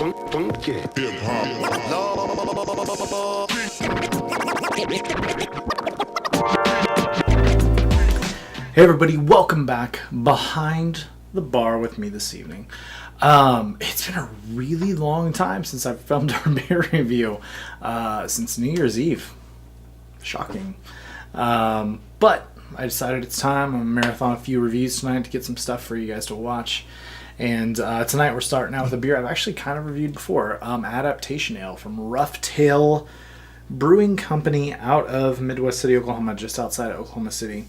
Funky. Hey everybody, welcome back behind the bar with me this evening. It's been a really long time since I've filmed our beer review, since New Year's Eve. Shocking. But I decided it's time. I'm going to marathon a few reviews tonight to get some stuff for you guys to watch. And tonight we're starting out with a beer I've actually kind of reviewed before, Adaptation Ale from Roughtail Brewing Company out of Midwest City, Oklahoma, just outside of Oklahoma City.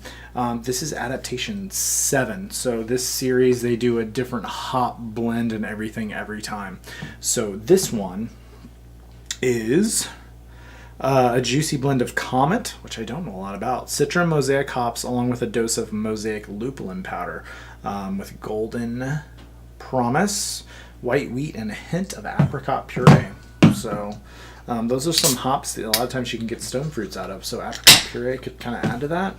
This is Adaptation 7. So this series, they do a different hop blend and everything every time. So this one is a juicy blend of Comet, which I don't know a lot about, Citra Mosaic hops, along with a dose of Mosaic lupulin powder, with Golden Promise, white wheat, and a hint of apricot puree. So those are some hops that a lot of times you can get stone fruits out of, so apricot puree could kind of add to that.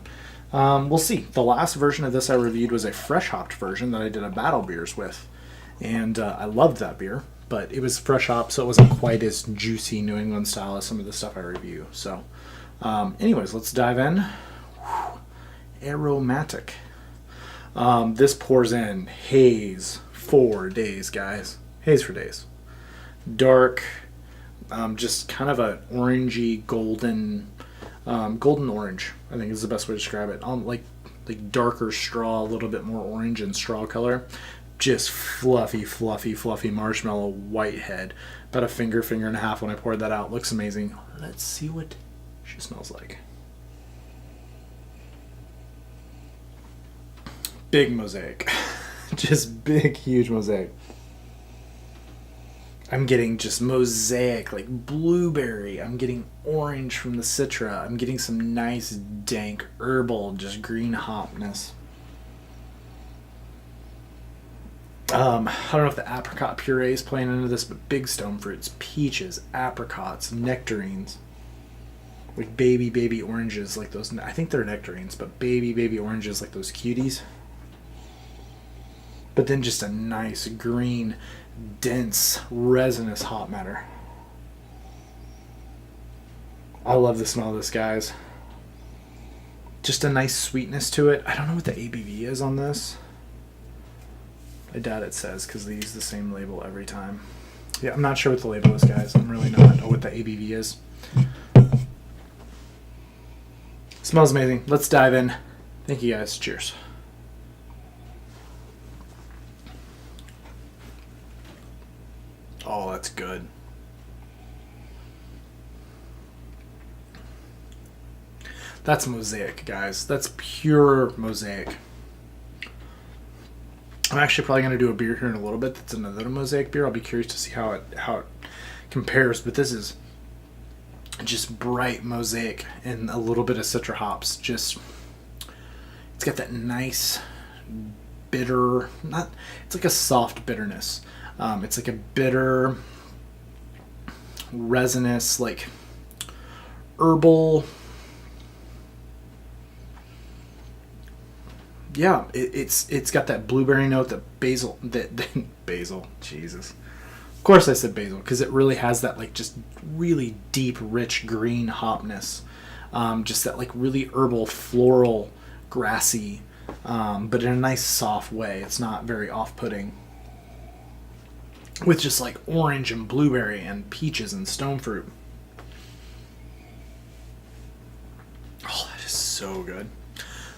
We'll see. The last version of this I reviewed was a fresh hopped version that I did a battle beers with, and I loved that beer, but it was fresh hop, so it wasn't quite as juicy New England style as some of the stuff I review. So anyways, let's dive in. Aromatic. This pours in haze for days, guys. Haze for days. Dark, just kind of an orangey golden orange, I think is the best way to describe it. Like darker straw, a little bit more orange and straw color. Just fluffy marshmallow white head. About a finger and a half when I poured that out. Looks amazing. Let's see what she smells like. Big mosaic. Just big, huge mosaic. I'm getting just mosaic, like blueberry. I'm getting orange from the Citra. I'm getting some nice, dank, herbal, just green hopness. I don't know if the apricot puree is playing into this, but big stone fruits, peaches, apricots, nectarines. Like baby oranges, like those. I think they're nectarines, but baby oranges, like those cuties. But then just a nice green, dense, resinous hop matter. I love the smell of this, guys. Just a nice sweetness to it. I don't know what the ABV is on this. I doubt it says, because they use the same label every time. Yeah, I'm not sure what the label is, guys. I'm really not know what the ABV is. Smells amazing. Let's dive in. Thank you, guys. Cheers. Oh, that's good. That's mosaic, guys. That's pure mosaic. I'm actually probably going to do a beer here in a little bit that's another mosaic beer. I'll be curious to see how it compares, but this is just bright mosaic and a little bit of Citra hops. Just, it's got that nice bitter, it's like a soft bitterness. It's like a bitter, resinous, like herbal. Yeah, it's got that blueberry note, that basil, basil. Jesus, of course I said basil, because it really has that like just really deep, rich green hopness. Just that like really herbal, floral, grassy, but in a nice soft way. It's not very off-putting. With just like orange and blueberry and peaches and stone fruit. Oh, that is so good.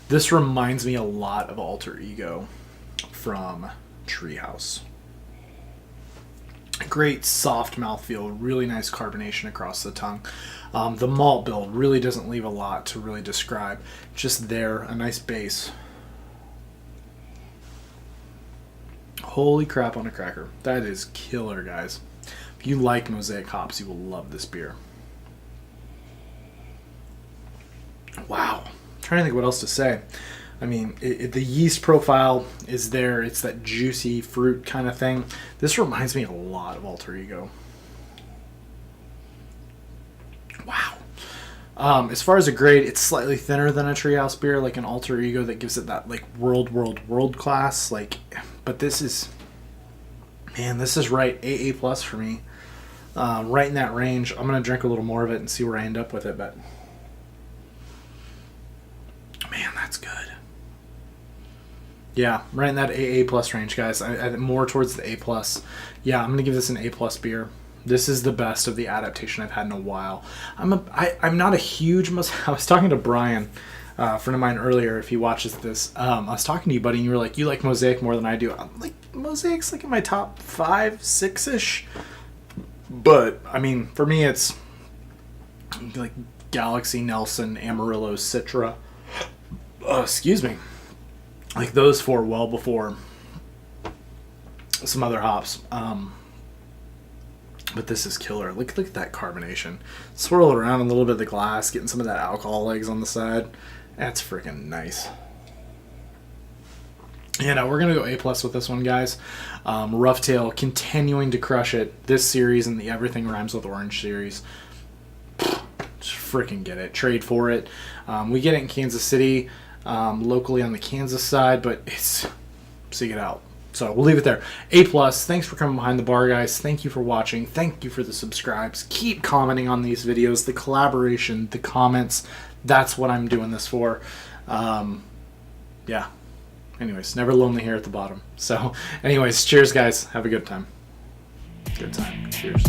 This reminds me a lot of Alter Ego from Treehouse. Great soft mouthfeel, really nice carbonation across the tongue. The malt build really doesn't leave a lot to really describe. Just there, a nice base. Holy crap on a cracker. That is killer, guys. If you like mosaic hops, you will love this beer. Wow. I'm trying to think what else to say. I mean, the yeast profile is there. It's that juicy fruit kind of thing. This reminds me a lot of Alter Ego. Wow. As far as a grade, it's slightly thinner than a Treehouse beer, like an Alter Ego that gives it that like world class. Like, but this is Man, this is right. AA plus for me. Right in that range. I'm going to drink a little more of it and see where I end up with it. But man, that's good. Yeah, right in that AA plus range, guys. I more towards the A plus. Yeah, I'm going to give this an A plus beer. This is the best of the adaptation I've had in a while. I'm not a huge I was talking to Brian, a friend of mine earlier, if he watches this. I was talking to you, buddy, and you were like, you like Mosaic more than I do. I'm like, Mosaic's like in my top 5, 6-ish. But, I mean, for me, it's like Galaxy, Nelson, Amarillo, Citra. Excuse me. Like those 4 well before some other hops. But this is killer. Look at that carbonation. Swirl it around a little bit of the glass, getting some of that alcohol legs on the side. That's freaking nice. Yeah, we're going to go A plus with this one, guys. Roughtail continuing to crush it. This series and the Everything Rhymes with Orange series. Just freaking get it. Trade for it. We get it in Kansas City, locally on the Kansas side, but it's seek it out. So we'll leave it there. A plus. Thanks for coming behind the bar, guys. Thank you for watching. Thank you for the subscribes. Keep commenting on these videos. The collaboration, the comments. That's what I'm doing this for. Yeah. Anyways, never lonely here at the bottom. So anyways, cheers, guys. Have a good time. Good time. Cheers.